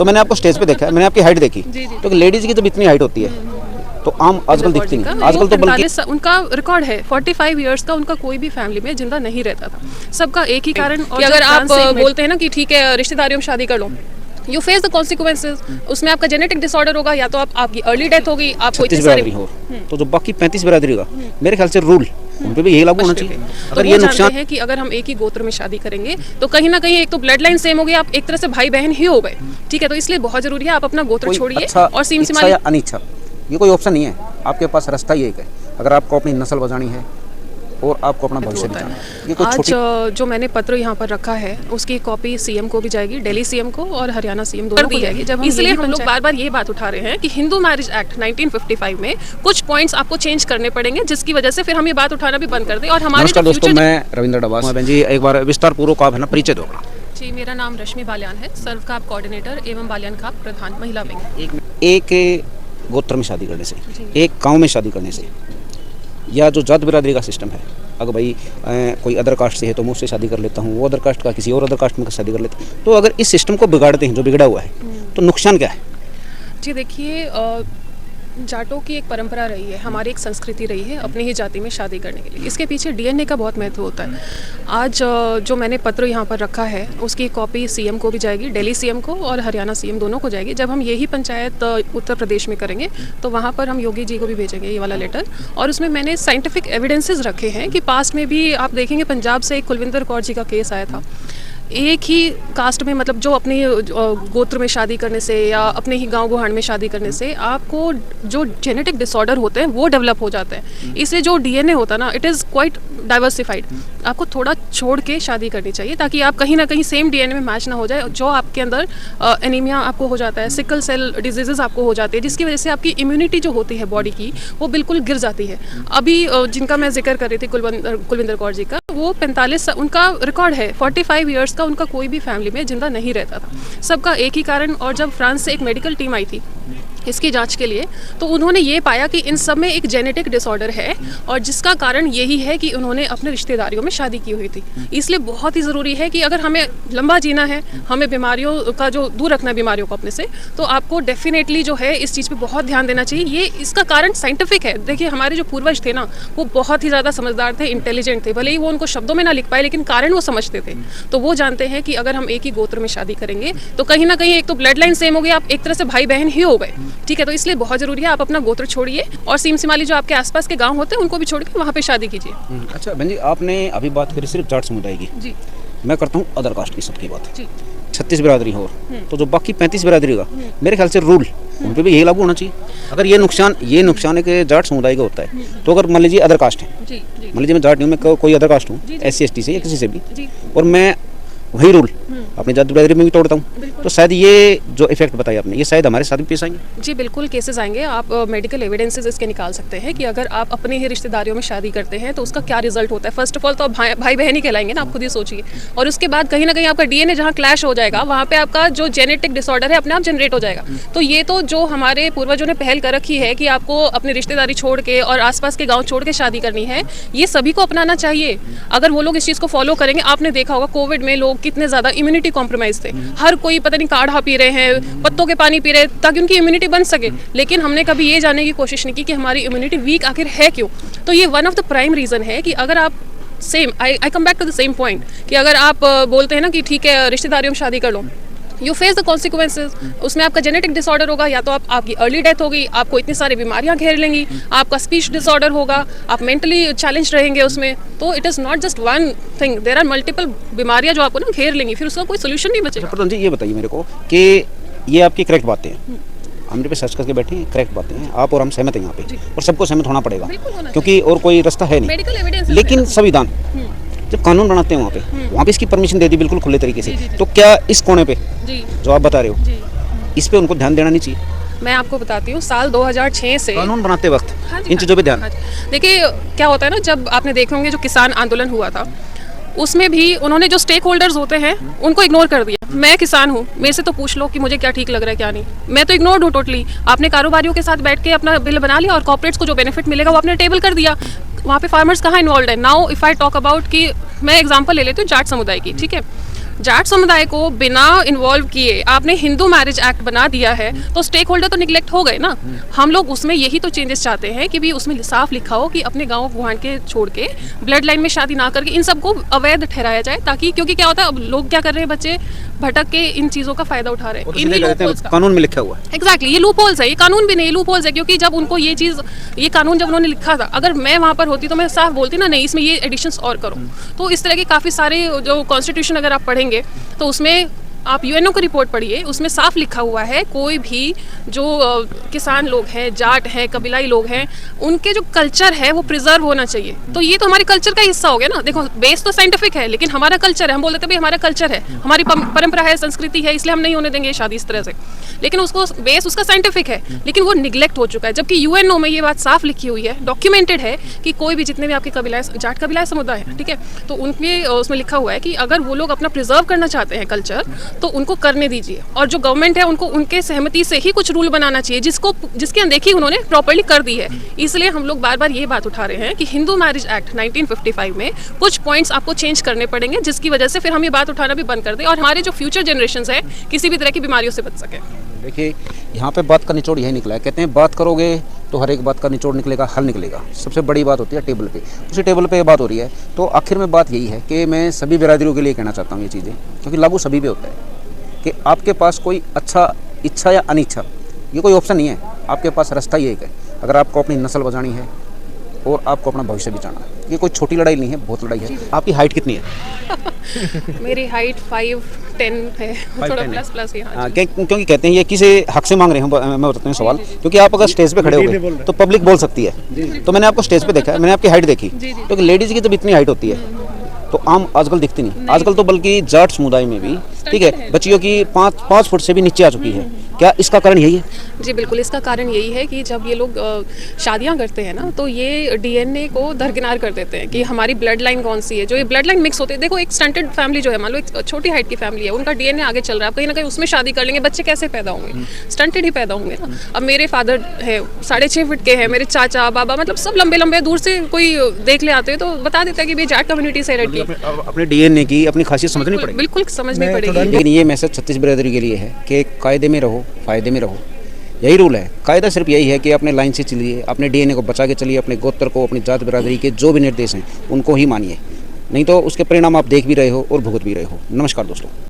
तो मैंने आपको स्टेज पे देखा है, मैंने आपकी हाइट देखी, तो लेडीज की जब इतनी हाइट होती है तो आम आजकल दिखती नहीं। आजकल तो बल्कि उनका रिकॉर्ड है 45 इयर्स का, उनका कोई भी फैमिली में जिंदा नहीं रहता था। सबका एक ही कारण, और अगर आप बोलते हैं ना कि ठीक है रिश्तेदारियों में शादी कर लो, यू फेस द कॉन्सिक्वेंसेज। उसमें आपका जेनेटिक डिसऑर्डर होगा, या तो आपकी अर्ली डेथ होगी, आपको इतने सारे हो तो जो बाकी 35 बिरादरी का मेरे ख्याल से रूल उन पे भी यही लागू होना चाहिए। अगर ये नुकसान है कि अगर हम एक ही गोत्र में शादी करेंगे तो कहीं ना कहीं एक तो ब्लड लाइन सेम हो गई, आप एक तरह से भाई बहन ही हो गए, ठीक है। तो इसलिए बहुत जरूरी है आप अपना गोत्र छोड़िए और सीम सिमाली अनिच्छा ये कोई ऑप्शन नहीं है, आपके पास रास्ता ही एक है। अगर आपको अपनी नस्ल बचानी है और आपको अपना भविष्य बचाना है। आज जो मैंने पत्र यहाँ पर रखा है उसकी कॉपी सीएम को भी जाएगी, दिल्ली सीएम को और हरियाणा सीएम दोनों को जाएगी। जब इसलिए हम लोग बार बार ये बात उठा रहे हैं कि हिंदू मैरिज एक्ट 1955 में कुछ पॉइंट्स आपको चेंज करने पड़ेंगे, जिसकी वजह से फिर हम ये बात उठाना भी बंद कर दें। और हमारे दोस्तों, मैं रविंद्र डबास जी, एक बार विस्तार पूर्वक आप है ना परिचय दो। जी, मेरा नाम रश्मि बालियान है, सर्व खाप कोऑर्डिनेटर एवं बालियान खाप प्रधान महिला विंग। एक गोत्र में शादी करने से, एक गांव में शादी करने से, या जो जात बिरादरी का सिस्टम है, अगर भाई कोई अदर कास्ट से है तो मैं उससे शादी कर लेता हूँ, वो अदर कास्ट का किसी और अदर कास्ट में शादी कर लेता हूँ, तो अगर इस सिस्टम को बिगाड़ते हैं जो बिगड़ा हुआ है तो नुकसान क्या है? जी देखिए, जाटों की एक परंपरा रही है, हमारी एक संस्कृति रही है अपनी ही जाति में शादी करने के लिए। इसके पीछे डीएनए का बहुत महत्व होता है। आज जो मैंने पत्र यहाँ पर रखा है उसकी कॉपी सीएम को भी जाएगी, दिल्ली सीएम को और हरियाणा सीएम दोनों को जाएगी। जब हम यही पंचायत उत्तर प्रदेश में करेंगे तो वहाँ पर हम योगी जी को भी भेजेंगे ये वाला लेटर, और उसमें मैंने साइंटिफिक एविडेंसेस रखे हैं कि पास्ट में भी आप देखेंगे पंजाब से एक कुलविंदर कौर जी का केस आया था। एक ही कास्ट में, मतलब जो अपने गोत्र में शादी करने से या अपने ही गांव गुहान में शादी करने से आपको जो जेनेटिक डिसऑर्डर होते हैं वो डेवलप हो जाते हैं। इसलिए जो डीएनए होता है ना, इट इज़ क्वाइट डाइवर्सिफाइड। आपको थोड़ा छोड़ के शादी करनी चाहिए ताकि आप कहीं ना कहीं सेम डीएनए में मैच ना हो जाए। जो आपके अंदर एनीमिया आपको हो जाता है, सिकल सेल डिजीजेज आपको हो जाती है, जिसकी वजह से आपकी इम्यूनिटी जो होती है बॉडी की वो बिल्कुल गिर जाती है। अभी जिनका मैं जिक्र कर रही थी कुलविंदर कौर जी का, वो 45, उनका रिकॉर्ड है 45 ईयर्स का, उनका कोई भी फैमिली में जिंदा नहीं रहता था। सबका एक ही कारण, और जब फ्रांस से एक मेडिकल टीम आई थी इसकी जांच के लिए तो उन्होंने ये पाया कि इन सब में एक जेनेटिक डिसऑर्डर है, और जिसका कारण यही है कि उन्होंने अपने रिश्तेदारियों में शादी की हुई थी। इसलिए बहुत ही ज़रूरी है कि अगर हमें लंबा जीना है, हमें बीमारियों का जो दूर रखना है बीमारियों को अपने से, तो आपको डेफिनेटली जो है इस चीज़ पे बहुत ध्यान देना चाहिए। ये इसका कारण साइंटिफिक है। देखिए, हमारे जो पूर्वज थे ना वो बहुत ही ज़्यादा समझदार थे, इंटेलिजेंट थे। भले ही वो उनको शब्दों में ना लिख पाए लेकिन कारण वो समझते थे। तो वो जानते हैं कि अगर हम एक ही गोत्र में शादी करेंगे तो कहीं ना कहीं एक तो ब्लड लाइन सेम हो गई, आप एक तरह से भाई बहन ही हो गए, ठीक है। तो इसलिए बहुत जरूरी है आप अपना गोत्र छोड़िए और सीम सिमाली जो आपके आसपास के गांव होते हैं उनको भी छोड़ के वहाँ पे शादी कीजिए। अच्छा बहन जी, आपने अभी बात करी सिर्फ जाट समुदाय की, जी मैं करता हूँ अदर कास्ट की सबकी बात। जी 36 बिरादरी हो तो जो बाकी 35 बिरादरी का मेरे ख्याल से रूल उन पे भी यही लागू होना चाहिए। अगर ये नुकसान है कि जाट समुदाय का होता है, तो अगर मान लीजिए अदर कास्ट है, मान लीजिए मैं जाट नहीं हूँ, मैं कोई अदर कास्ट हूँ, SC ST से या किसी से भी, और मैं वही रूल अपनी जाति बिरादरी में भी तोड़ता हूँ, तो शायद ये जो इफेक्ट बताया आपने ये शायद हमारे साथ भी पेश आएंगे। जी बिल्कुल केसेस आएंगे। आप मेडिकल एविडेंसेस इसके निकाल सकते हैं कि अगर आप अपने ही रिश्तेदारियों में शादी करते हैं तो उसका क्या रिजल्ट होता है। फर्स्ट ऑफ ऑल तो आप भाई बहन ही कहलाएंगे ना, आप खुद ही सोचिए। और उसके बाद कहीं ना कहीं आपका डीएनए जहाँ क्लैश हो जाएगा वहाँ पे आपका जो जेनेटिक डिसऑर्डर है अपने आप जनरेट हो जाएगा। तो ये तो जो हमारे पूर्वजों ने पहल कर रखी है कि आपको अपनी रिश्तेदारी छोड़ के और आसपास के गाँव छोड़ के शादी करनी है, ये सभी को अपनाना चाहिए। अगर वो लोग इस चीज़ को फॉलो करेंगे, आपने देखा होगा कोविड में लोग कितने ज़्यादा इम्यूनिटी कॉम्प्रोमाइज थे। हर कोई पता नहीं काढ़ा पी रहे हैं, पत्तों के पानी पी रहे हैं ताकि उनकी इम्यूनिटी बन सके, लेकिन हमने कभी ये जानने की कोशिश नहीं की कि हमारी इम्यूनिटी वीक आखिर है क्यों। तो ये one of the prime reason है कि अगर आप I come back to the same point कि अगर आप बोलते हैं ना कि ठीक है रिश्तेदारियों में शादी कर लो, यू फेस द कॉन्सिक्वेंसेज। उसमें आपका जेनेटिक डिसऑर्डर होगा, या तो आपकी अर्ली डेथ होगी, आपको इतनी सारी बीमारियां घेर लेंगी, आपका स्पीच डिसऑर्डर होगा, आप मेंटली चैलेंज रहेंगे उसमें। तो it is not just one thing, there are multiple बीमारियां जो आपको ना घेर लेंगी, फिर उसका कोई सोल्यूशन नहीं बचेगा। प्रधान जी ये बताइए मेरे को कि ये आपकी करेक्ट बातें हैं, हमने पे सर्च करके बैठे हैं, करेक्ट बातें हैं, आप और हम सहमत हैं यहाँ पे, और सबको सहमत होना पड़ेगा क्योंकि और कोई रास्ता है नहीं। लेकिन संविधान जब कानून बनाते हैं वहाँ पे इसकी परमिशन दे दी बिल्कुल खुले तरीके से, तो क्या इस कोने पे जो आप बता रहे हो इस पे उनको ध्यान देना नहीं चाहिए? मैं आपको बताती हूँ, साल 2006 से कानून बनाते वक्त इन चीज़ों पे ध्यान। देखिए क्या होता है ना, जब आपने देखे होंगे जो किसान आंदोलन हुआ था उसमें भी उन्होंने जो स्टेक होल्डर्स होते हैं उनको इग्नोर कर दिया। मैं किसान हूँ, मेरे से तो पूछ लो कि मुझे क्या ठीक लग रहा है क्या नहीं, मैं तो इग्नोर्ड हूँ टोटली। आपने कारोबारियों के साथ बैठ के अपना बिल बना लिया और कॉर्पोरेट्स को जो बेनिफिट मिलेगा वो आपने टेबल कर दिया। वहाँ पे फार्मर्स कहाँ इन्वॉल्व है? Now if I talk about कि मैं एग्जांपल ले लेती हूँ जाट समुदाय की, ठीक है। जाट समुदाय को बिना इन्वॉल्व किए आपने हिंदू मैरिज एक्ट बना दिया है, तो स्टेक होल्डर तो निगलेक्ट हो गए ना। हम लोग उसमें यही तो चेंजेस चाहते हैं कि भी उसमें साफ लिखा हो कि अपने गाँव गुहान के छोड़ के ब्लड लाइन में शादी ना करके इन सबको अवैध ठहराया जाए, ताकि क्योंकि क्या होता है अब लोग क्या कर रहे हैं, बच्चे भटक के इन चीज़ों का फायदा उठा रहे हैं। इन्हीं loopholes का कानून में लिखा हुआ है। एग्जैक्टली, ये लूपहोल्स है, ये कानून भी नहीं, ये लूपहोल्स है। क्योंकि जब उनको ये चीज़, ये कानून जब उन्होंने लिखा था, अगर मैं वहाँ पर होती तो मैं साफ बोलती ना, नहीं इसमें ये एडिशंस और करो। तो इस तरह के काफ़ी सारे जो कॉन्स्टिट्यूशन अगर आप पढ़ेंगे तो उसमें आप यूएनओ की रिपोर्ट पढ़िए, उसमें साफ लिखा हुआ है कोई भी जो किसान लोग हैं, जाट हैं, कबीलाई लोग हैं, उनके जो कल्चर है वो प्रिजर्व होना चाहिए। तो ये तो हमारे कल्चर का हिस्सा हो गया ना। देखो बेस तो साइंटिफिक है, लेकिन हमारा कल्चर है, हम बोल देते भाई हमारा कल्चर है, हमारी परंपरा है, संस्कृति है, इसलिए हम नहीं होने देंगे शादी इस तरह से। लेकिन उसको बेस उसका साइंटिफिक है, लेकिन वो निगलेक्ट हो चुका है। जबकि यूएनओ में ये बात साफ लिखी हुई है, डॉक्यूमेंटेड है कि कोई भी जितने भी आपके कबीला, जाट कबीला समुदाय है, ठीक है, तो उनके उसमें लिखा हुआ है कि अगर वो लोग अपना प्रिजर्व करना चाहते हैं कल्चर, तो उनको करने दीजिए। और जो गवर्नमेंट है उनको उनके सहमति से ही कुछ रूल बनाना चाहिए, जिसकी अनदेखी उन्होंने प्रॉपर्ली कर दी है। इसलिए हम लोग बार बार ये बात उठा रहे हैं कि हिंदू मैरिज एक्ट 1955 में कुछ पॉइंट्स आपको चेंज करने पड़ेंगे, जिसकी वजह से फिर हम ये बात उठाना भी बंद कर दें और हमारे जो फ्यूचर जनरेशंस है किसी भी तरह की बीमारियों से बच सके। देखिए यहाँ पे बात का निचोड़ यही निकला है, कहते हैं बात करोगे तो हर एक बात का निचोड़ निकलेगा, हल निकलेगा। सबसे बड़ी बात होती है टेबल पे, उसी टेबल पे बात हो रही है। तो आखिर में बात यही है कि मैं सभी बिरादरियों के लिए कहना चाहता हूँ ये चीज़ें, क्योंकि लागू सभी पे होता है कि आपके पास कोई अच्छा इच्छा या अनिच्छा ये कोई ऑप्शन नहीं है, आपके पास रास्ता ही एक है। अगर आपको अपनी नस्ल बचानी है और आपको अपना भविष्य बचाना है, ये कोई छोटी लड़ाई नहीं है, बहुत लड़ाई है। आपकी हाइट कितनी है? मेरी हाइट 5'10" है, थोड़ा प्लस ही। हाँ, क्योंकि कहते हैं ये किसी हक से मांग रहे हैं, मैं बताता हूँ सवाल, क्योंकि आप अगर स्टेज पे खड़े हो गए तो पब्लिक बोल सकती है। तो मैंने आपको स्टेज पे देखा है, मैंने आपकी हाइट देखी, क्योंकि लेडीज की जब इतनी हाइट होती है तो आम आजकल दिखती नहीं। आजकल तो बल्कि जाट समुदाय में भी, ठीक है, बच्चियों की 5 फुट से भी नीचे आ चुकी है। क्या इसका कारण यही है? जी बिल्कुल, इसका कारण यही है कि जब ये लोग शादियां करते हैं ना, तो ये डीएनए को दरकिनार कर देते हैं कि हमारी ब्लड लाइन कौन सी है। जो ये ब्लड लाइन मिक्स होते हैं, देखो एक स्टंटेड फैमिली जो है, मान लो एक छोटी हाइट की फैमिली है, उनका डीएनए आगे चल रहा है, कहीं ना कहीं उसमें शादी कर लेंगे, बच्चे कैसे पैदा होंगे? स्टंटेड ही पैदा होंगे ना। अब मेरे फादर है 6.5 फीट के हैं, मेरे चाचा बाबा मतलब सब लंबे लंबे, दूर से कोई देख ले आते हैं तो बता देता है कि भाई जाट कम्युनिटी से लड़की। अपने डीएनए की अपनी खासियत समझनी पड़ेगी, बिल्कुल समझनी पड़ेगी। लेकिन ये मैसेज छत्तीस बिरादरी के लिए है कि कायदे में रहो, फायदे में रहो, यही रूल है। कायदा सिर्फ यही है कि अपने लाइन से चलिए, अपने डीएनए को बचा के चलिए, अपने गोत्र को, अपनी जात बिरादरी के जो भी निर्देश हैं उनको ही मानिए, नहीं तो उसके परिणाम आप देख भी रहे हो और भुगत भी रहे हो। नमस्कार दोस्तों।